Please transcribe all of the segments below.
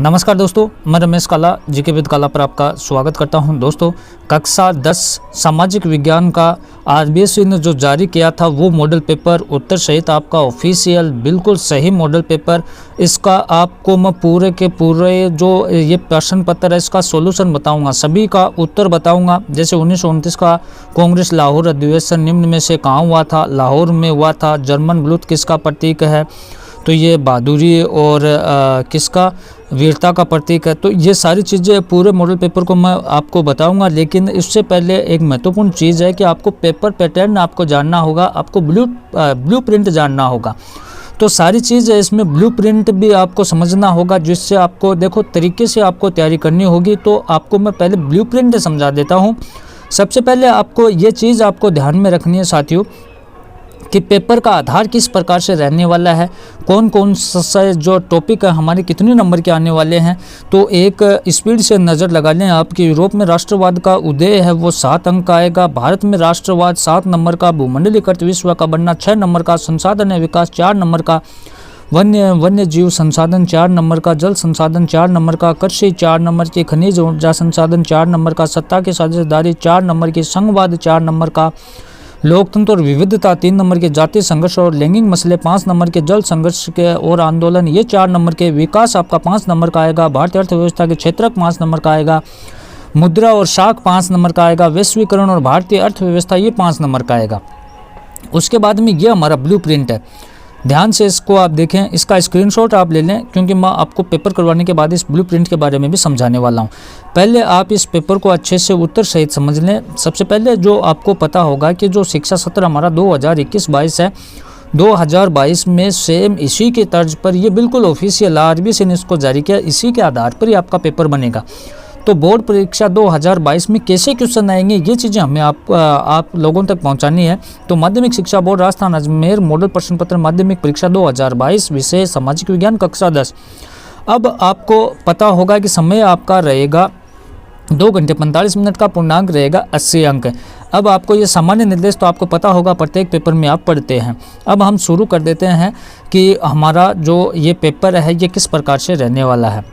नमस्कार दोस्तों, मैं रमेश काला जीके विद काला पर आपका स्वागत करता हूं। दोस्तों, कक्षा 10 सामाजिक विज्ञान का आरबीएसई ने जो जारी किया था वो मॉडल पेपर उत्तर सहित आपका ऑफिशियल बिल्कुल सही मॉडल पेपर, इसका आपको मैं पूरे के पूरे जो ये प्रश्न पत्र है इसका सॉल्यूशन बताऊंगा, सभी का उत्तर बताऊंगा। जैसे 1929 का कांग्रेस लाहौर अधिवेशन निम्न में से कहाँ हुआ था? लाहौर में हुआ था। जर्मन ब्लूथ किसका प्रतीक है? तो ये बहादुरी और किसका? वीरता का प्रतीक है। तो ये सारी चीज़ें पूरे मॉडल पेपर को मैं आपको बताऊंगा, लेकिन इससे पहले एक महत्वपूर्ण चीज़ है कि आपको पेपर पैटर्न आपको जानना होगा, आपको ब्लू प्रिंट जानना होगा। तो सारी चीज़ इसमें ब्लू प्रिंट भी आपको समझना होगा, जिससे आपको देखो तरीके से आपको तैयारी करनी होगी। तो आपको मैं पहले ब्लू प्रिंट समझा देता हूँ। सबसे पहले आपको ये चीज़ आपको ध्यान में रखनी है साथियों कि पेपर का आधार किस प्रकार से रहने वाला है, कौन कौन सा जो टॉपिक है हमारे कितने नंबर के आने वाले हैं। तो एक स्पीड से नज़र लगा लें आपकी। यूरोप में राष्ट्रवाद का उदय है वो 7 अंक का आएगा। भारत में राष्ट्रवाद 7 नंबर का। भूमंडलीकृत विश्व का बनना 6 नंबर का। संसाधन है विकास 4 नंबर का। वन्य जीव संसाधन 4 नंबर का। जल संसाधन 4 नंबर का। कृषि 4 नंबर की। खनिज ऊर्जा संसाधन 4 नंबर का। सत्ता की साझेदारी 4 नंबर की। संघवाद 4 नंबर का। लोकतंत्र और विविधता 3 नंबर के। जातीय संघर्ष और लैंगिक मसले 5 नंबर के। जल संघर्ष के और आंदोलन ये 4 नंबर के। विकास आपका 5 नंबर का आएगा। भारतीय अर्थव्यवस्था के क्षेत्रक 5 नंबर का आएगा। मुद्रा और शाख 5 नंबर का आएगा। वैश्वीकरण और भारतीय अर्थव्यवस्था ये 5 नंबर का आएगा। उसके बाद में ये हमारा ब्लू प्रिंट है। ध्यान से इसको आप देखें, इसका स्क्रीनशॉट आप ले लें, क्योंकि मैं आपको पेपर करवाने के बाद इस ब्लूप्रिंट के बारे में भी समझाने वाला हूं। पहले आप इस पेपर को अच्छे से उत्तर सहित समझ लें। सबसे पहले जो आपको पता होगा कि जो शिक्षा सत्र हमारा 2021-22 है, 2022 में सेम इसी के तर्ज पर ये बिल्कुल ऑफिशियल आरबीएसई ने इसको जारी किया, इसी के आधार पर ही आपका पेपर बनेगा। तो बोर्ड परीक्षा 2022 में कैसे क्वेश्चन आएंगे ये चीज़ें हमें आप लोगों तक पहुंचानी है। तो माध्यमिक शिक्षा बोर्ड राजस्थान अजमेर मॉडल प्रश्न पत्र माध्यमिक परीक्षा 2022 विषय सामाजिक विज्ञान कक्षा 10। अब आपको पता होगा कि समय आपका रहेगा 2 घंटे 45 मिनट का। पूर्णांक रहेगा 80 अंक। अब आपको ये सामान्य निर्देश तो आपको पता होगा, प्रत्येक पेपर में आप पढ़ते हैं। अब हम शुरू कर देते हैं कि हमारा जो ये पेपर है ये किस प्रकार से रहने वाला है।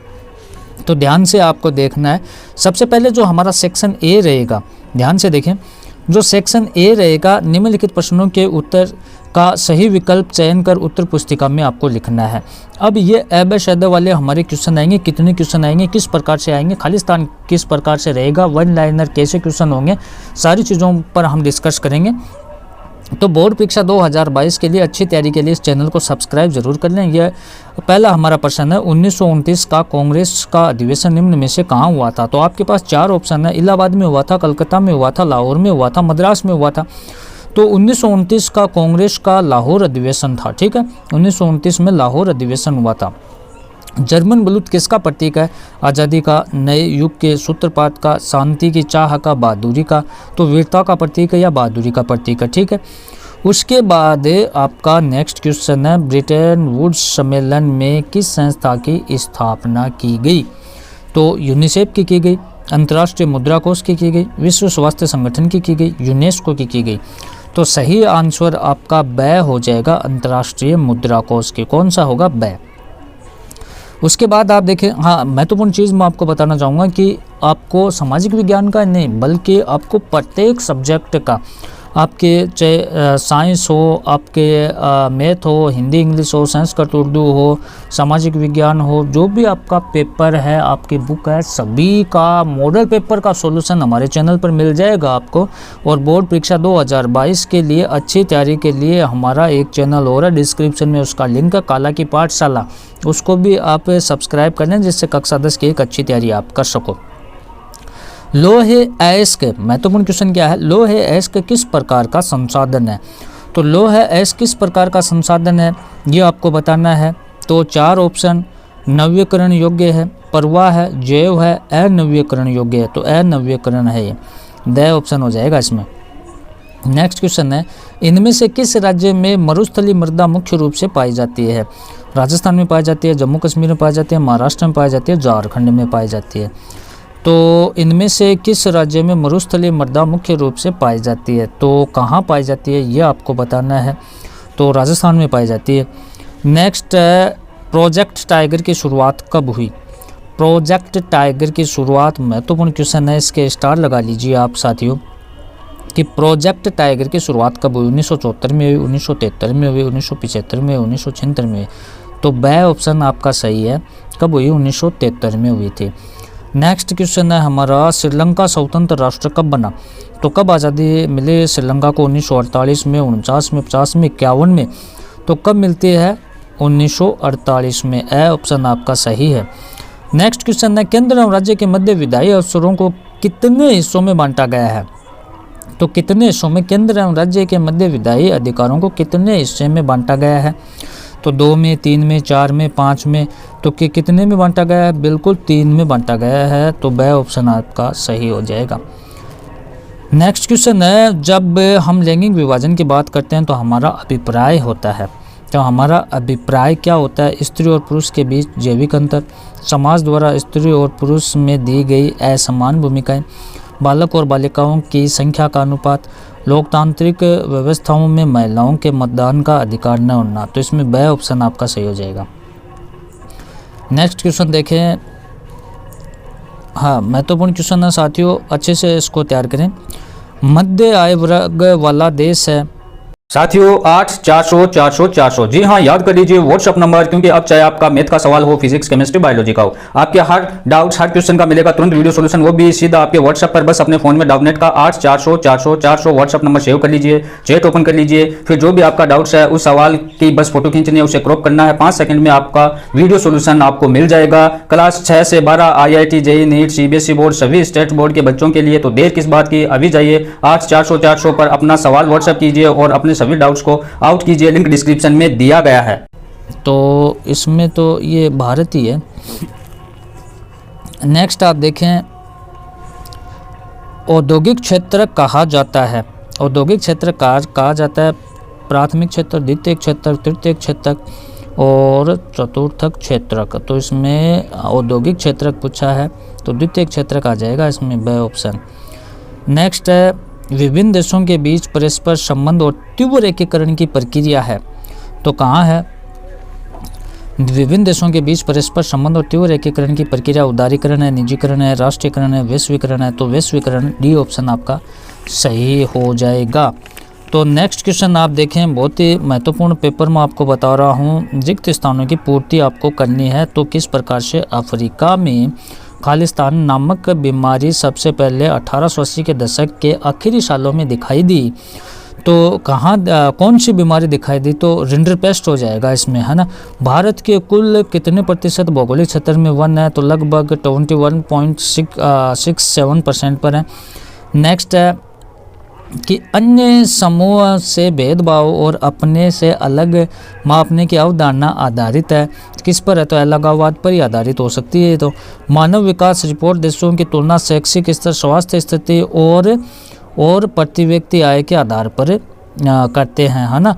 तो ध्यान से आपको देखना है। सबसे पहले जो हमारा सेक्शन ए रहेगा, ध्यान से देखें, जो सेक्शन ए रहेगा निम्नलिखित प्रश्नों के उत्तर का सही विकल्प चयन कर उत्तर पुस्तिका में आपको लिखना है। अब ये अ वाले हमारे क्वेश्चन आएंगे। कितने क्वेश्चन आएंगे, किस प्रकार से आएंगे, खाली स्थान किस प्रकार से रहेगा, वन लाइनर कैसे क्वेश्चन होंगे, सारी चीज़ों पर हम डिस्कस करेंगे। तो बोर्ड परीक्षा 2022 के लिए अच्छी तैयारी के लिए इस चैनल को सब्सक्राइब जरूर कर लें। यह पहला हमारा प्रश्न है, 1929 का कांग्रेस का अधिवेशन निम्न में से कहाँ हुआ था? तो आपके पास 4 ऑप्शन है। इलाहाबाद में हुआ था, कलकत्ता में हुआ था, लाहौर में हुआ था, मद्रास में हुआ था। तो 1929 का कांग्रेस का लाहौर अधिवेशन था। ठीक है, 1929 में लाहौर अधिवेशन हुआ था। जर्मन ब्लूथ किसका प्रतीक है? आज़ादी का, नए युग के सूत्रपात का, शांति की चाह का, बहादुरी का। तो वीरता का प्रतीक है या बहादुरी का प्रतीक है। ठीक है, उसके बाद आपका नेक्स्ट क्वेश्चन है, ब्रिटेन वुड्स सम्मेलन में किस संस्था की स्थापना की गई? तो यूनिसेफ की गई, अंतर्राष्ट्रीय मुद्रा कोष की गई, विश्व स्वास्थ्य संगठन की गई, यूनेस्को की गई। तो सही आंसर आपका ब हो जाएगा, अंतर्राष्ट्रीय मुद्रा कोष की। कौन सा होगा? ब। उसके बाद आप देखें, हाँ महत्वपूर्ण चीज़ मैं आपको बताना चाहूँगा कि आपको सामाजिक विज्ञान का नहीं बल्कि आपको प्रत्येक सब्जेक्ट का, आपके चाहे साइंस हो, आपके मैथ हो, हिंदी इंग्लिश हो, संस्कृत उर्दू हो, सामाजिक विज्ञान हो, जो भी आपका पेपर है, आपकी बुक है, सभी का मॉडल पेपर का सॉल्यूशन हमारे चैनल पर मिल जाएगा आपको। और बोर्ड परीक्षा 2022 के लिए अच्छी तैयारी के लिए हमारा एक चैनल और है, डिस्क्रिप्शन में उसका लिंक है, काला की पाठशाला, उसको भी आप सब्सक्राइब कर लें, जिससे कक्षा 10 की एक अच्छी तैयारी आप कर सको। लोहे अयस्क, महत्वपूर्ण क्वेश्चन क्या है? लोहे अयस्क किस प्रकार का संसाधन है? तो लोहे अयस्क किस प्रकार का संसाधन है ये आपको बताना है। तो 4 ऑप्शन, नवीकरण योग्य है, परवाह है, जैव है, अनवीकरण योग्य है। तो अनवीकरण है, ये द ऑप्शन हो जाएगा इसमें। नेक्स्ट क्वेश्चन है, इनमें से किस राज्य में मरुस्थलीय मृदा मुख्य रूप से पाई जाती है? राजस्थान में पाई जाती है, जम्मू कश्मीर में पाई जाती है, महाराष्ट्र में पाई जाती है, झारखंड में पाई जाती है। तो इनमें से किस राज्य में मरुस्थलीय मृदा मुख्य रूप से पाई जाती है? तो कहाँ पाई जाती है ये आपको बताना है। तो राजस्थान में पाई जाती है। नेक्स्ट, प्रोजेक्ट टाइगर की शुरुआत कब हुई? प्रोजेक्ट टाइगर की शुरुआत, महत्वपूर्ण क्वेश्चन है, इसके स्टार लगा लीजिए आप साथियों, कि प्रोजेक्ट टाइगर की शुरुआत कब हुई? 1974 में हुई, 1973 में हुई, 1975 में, 1976 में हुई। तो ब ऑप्शन आपका सही है, कब हुई? 1973 में हुई थी। नेक्स्ट क्वेश्चन है हमारा, श्रीलंका स्वतंत्र राष्ट्र कब बना? तो कब आज़ादी मिली श्रीलंका को? 1948 में, 49 में, 50 में, 51 में। तो कब मिलती है? 1948 में। ए ऑप्शन आपका सही है। नेक्स्ट क्वेश्चन है, केंद्र एवं राज्य के मध्य विधायी अवसरों को कितने हिस्सों में बांटा गया है? तो कितने हिस्सों में केंद्र एवं राज्य के मध्य विधायी अधिकारों को कितने हिस्से में बांटा गया है? तो 2 में, 3 में, 4 में, 5 में। तो कितने में बांटा गया है? बिल्कुल 3 में बांटा गया है। तो ब ऑप्शन आपका सही हो जाएगा। नेक्स्ट क्वेश्चन है, जब हम लैंगिक विभाजन की बात करते हैं तो हमारा अभिप्राय होता है, तो हमारा अभिप्राय क्या होता है? स्त्री और पुरुष के बीच जैविक अंतर, समाज द्वारा स्त्री और पुरुष में दी गई असमान भूमिकाएं, बालक और बालिकाओं की संख्या का अनुपात, लोकतांत्रिक व्यवस्थाओं में महिलाओं के मतदान का अधिकार न होना। तो इसमें ब ऑप्शन आपका सही हो जाएगा। नेक्स्ट क्वेश्चन देखें, हाँ महत्वपूर्ण क्वेश्चन है साथियों, अच्छे से इसको तैयार करें। मध्य आय वर्ग वाला देश है साथियों 8 400 400 400। जी हाँ, याद कर लीजिए व्हाट्सअप नंबर, क्योंकि अब चाहे आपका मैथ का सवाल हो, फिजिक्स, केमिस्ट्री, बायोलॉजी का हो, आपके हर डाउट्स, हर क्वेश्चन का मिलेगा तुरंत वीडियो सॉल्यूशन, वो भी सीधा आपके व्हाट्सअप पर। बस अपने फोन में डाउटनेट का 8 400 400 400 व्हाट्सअप नंबर सेव कर लीजिए, चैट ओपन कर लीजिए, फिर जो भी आपका डाउट्स है उस सवाल की बस फोटो खींचनी है, उसे क्रॉप करना है, 5 सेकंड में आपका वीडियो सॉल्यूशन आपको मिल जाएगा। क्लास 6 से 12 IIT, JEE, NEET, CBSE board, सभी स्टेट बोर्ड के बच्चों के लिए। तो देर किस बात की, अभी जाइए 8 400 400 पर अपना सवाल व्हाट्सअप कीजिए और अपने सभी डाउट्स को आउट कीजिए, लिंक डिस्क्रिप्शन में दिया गया है। तो इसमें तो ये भारत ही है। नेक्स्ट आप देखें, औद्योगिक क्षेत्र कहा जाता है, औद्योगिक क्षेत्र कहा जाता है प्राथमिक क्षेत्र, द्वितीयक क्षेत्र, तृतीयक क्षेत्र और चतुर्थक क्षेत्रक। तो इसमें औद्योगिक क्षेत्रक पूछा है तो द्वितीयक क्षेत्रक आ जाएगा, इसमें ब ऑप्शन। नेक्स्ट है, विभिन्न देशों के बीच परस्पर संबंध और तीव्र एकीकरण की प्रक्रिया है। तो कहाँ है? विभिन्न देशों के बीच परस्पर संबंध और तीव्र एकीकरण की प्रक्रिया उदारीकरण है, निजीकरण है, राष्ट्रीयकरण है, वैश्वीकरण है। तो वैश्वीकरण, डी ऑप्शन आपका सही हो जाएगा। तो नेक्स्ट क्वेश्चन आप देखें, बहुत ही महत्वपूर्ण पेपर में आपको बता रहा हूँ, रिक्त स्थानों की पूर्ति आपको करनी है। तो किस प्रकार से? अफ्रीका में खालिस्तान नामक बीमारी सबसे पहले 1880 के दशक के आखिरी सालों में दिखाई दी। तो कहाँ, कौन सी बीमारी दिखाई दी? तो रिंडरपेस्ट हो जाएगा इसमें, है ना। भारत के कुल कितने प्रतिशत भौगोलिक क्षेत्र में वन है? तो लगभग 21.67% पर है। नेक्स्ट है कि अन्य समूह से भेदभाव और अपने से अलग मापने की अवधारणा आधारित है, किस पर है? तो अलगाववाद पर ही आधारित हो सकती है। तो मानव विकास रिपोर्ट देशों की तुलना शैक्षिक स्तर, स्वास्थ्य स्थिति और प्रति व्यक्ति आय के आधार पर करते हैं, है ना।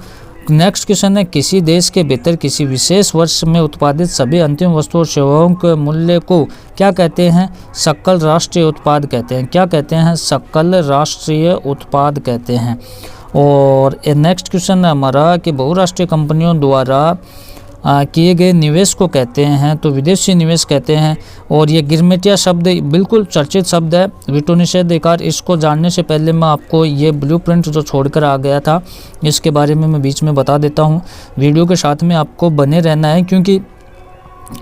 नेक्स्ट क्वेश्चन है, किसी देश के भीतर किसी विशेष वर्ष में उत्पादित सभी अंतिम वस्तुओं और सेवाओं के मूल्य को क्या कहते हैं? सकल राष्ट्रीय उत्पाद कहते हैं। क्या कहते हैं? सकल राष्ट्रीय उत्पाद कहते हैं। और नेक्स्ट क्वेश्चन है हमारा कि बहुराष्ट्रीय कंपनियों द्वारा किए गए निवेश को कहते हैं, तो विदेशी निवेश कहते हैं। और ये गिरमिटिया शब्द बिल्कुल चर्चित शब्द है, वीटो निषेधाधिकार। इसको जानने से पहले मैं आपको ये ब्लूप्रिंट जो छोड़कर आ गया था इसके बारे में मैं बीच में बता देता हूँ। वीडियो के साथ में आपको बने रहना है, क्योंकि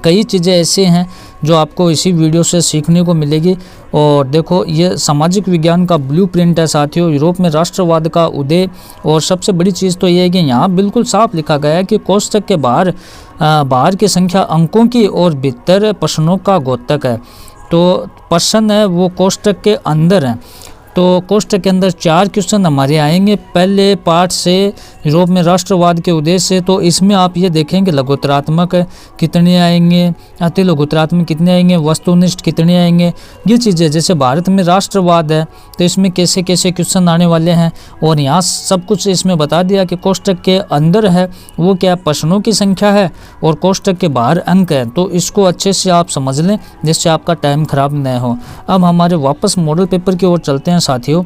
कई चीज़ें ऐसी हैं जो आपको इसी वीडियो से सीखने को मिलेगी। और देखो, ये सामाजिक विज्ञान का ब्लूप्रिंट है साथियों। यूरोप में राष्ट्रवाद का उदय, और सबसे बड़ी चीज़ तो ये है कि यहाँ बिल्कुल साफ लिखा गया है कि कोष्ठक के बाहर की संख्या अंकों की और भीतर प्रश्नों का द्योतक है। तो प्रश्न है वो कोष्ठक के अंदर है। तो कोष्ठक के अंदर 4 क्वेश्चन हमारे आएंगे पहले पार्ट से, यूरोप में राष्ट्रवाद के उद्देश्य से। तो इसमें आप ये देखेंगे लघुतरात्मक कितने आएंगे, अति लघुतरात्मक कितने आएंगे, वस्तुनिष्ठ कितने आएंगे, ये चीज़ें। जैसे भारत में राष्ट्रवाद है तो इसमें कैसे कैसे क्वेश्चन आने वाले हैं, और यहाँ सब कुछ इसमें बता दिया कि कोष्ठक के अंदर है वो क्या प्रश्नों की संख्या है और कोष्ठक के बाहर अंक है। तो इसको अच्छे से आप समझ लें जिससे आपका टाइम खराब न हो। अब हमारे वापस मॉडल पेपर की ओर चलते हैं साथियों।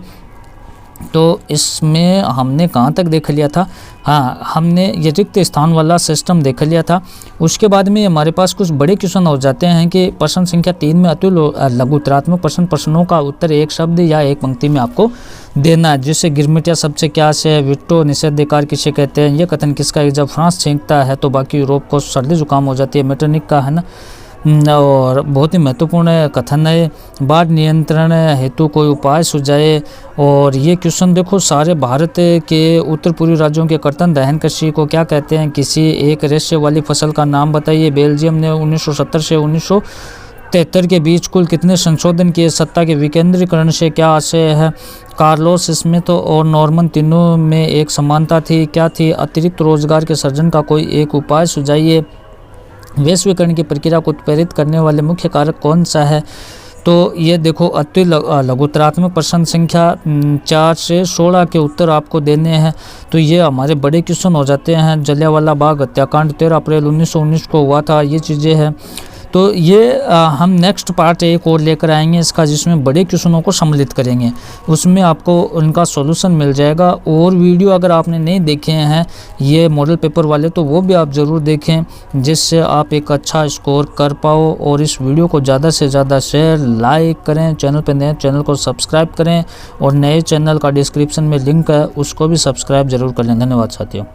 तो इसमें हमने कहाँ तक देख लिया था, हाँ हमने ये रिक्त स्थान वाला सिस्टम देख लिया था। उसके बाद में हमारे पास कुछ बड़े क्वेश्चन हो जाते हैं कि प्रश्न संख्या 3 में अति लघुत्तरात्मक प्रश्नों का उत्तर एक शब्द या एक पंक्ति में आपको देना है, जिससे गिरमिटिया शब्द से क्या से, विट्टो निषेधाधिकार किसे कहते हैं, ये कथन किसका है, जब फ्रांस छींकता है तो बाकी यूरोप को सर्दी जुकाम हो जाती है, मेटरनिक का है ना। और बहुत ही महत्वपूर्ण कथन है, बाढ़ नियंत्रण हेतु कोई उपाय सुझाए। और ये क्वेश्चन देखो, सारे भारत के उत्तर पूर्वी राज्यों के कर्तन दहन कृषि को क्या कहते हैं, किसी एक रेशे वाली फसल का नाम बताइए। बेल्जियम ने 1970 से 1973 के बीच कुल कितने संशोधन किए, सत्ता के विकेंद्रीकरण से क्या आशय है। कार्लोस स्मिथ और नॉर्मन तीनों में एक समानता थी, क्या थी, अतिरिक्त रोजगार के सृजन का कोई एक उपाय सुझाइए। वैश्वीकरण की प्रक्रिया को उत्प्रेरित करने वाले मुख्य कारक कौन सा है। तो ये देखो, अति लघुत्तरात्मक प्रश्न संख्या 4 से 16 के उत्तर आपको देने हैं। तो ये हमारे बड़े क्वेश्चन हो जाते हैं। जलियांवाला बाग हत्याकांड 13 अप्रैल 1919 को हुआ था, ये चीज़ें हैं। तो ये हम नेक्स्ट पार्ट एक और लेकर आएंगे इसका, जिसमें बड़े क्वेश्चनों को सम्मिलित करेंगे, उसमें आपको उनका सॉल्यूशन मिल जाएगा। और वीडियो अगर आपने नहीं देखे हैं ये मॉडल पेपर वाले, तो वो भी आप ज़रूर देखें, जिससे आप एक अच्छा स्कोर कर पाओ। और इस वीडियो को ज़्यादा से ज़्यादा शेयर लाइक करें, चैनल पर नए चैनल को सब्सक्राइब करें, और नए चैनल का डिस्क्रिप्शन में लिंक है उसको भी सब्सक्राइब जरूर कर लें। धन्यवाद साथियों।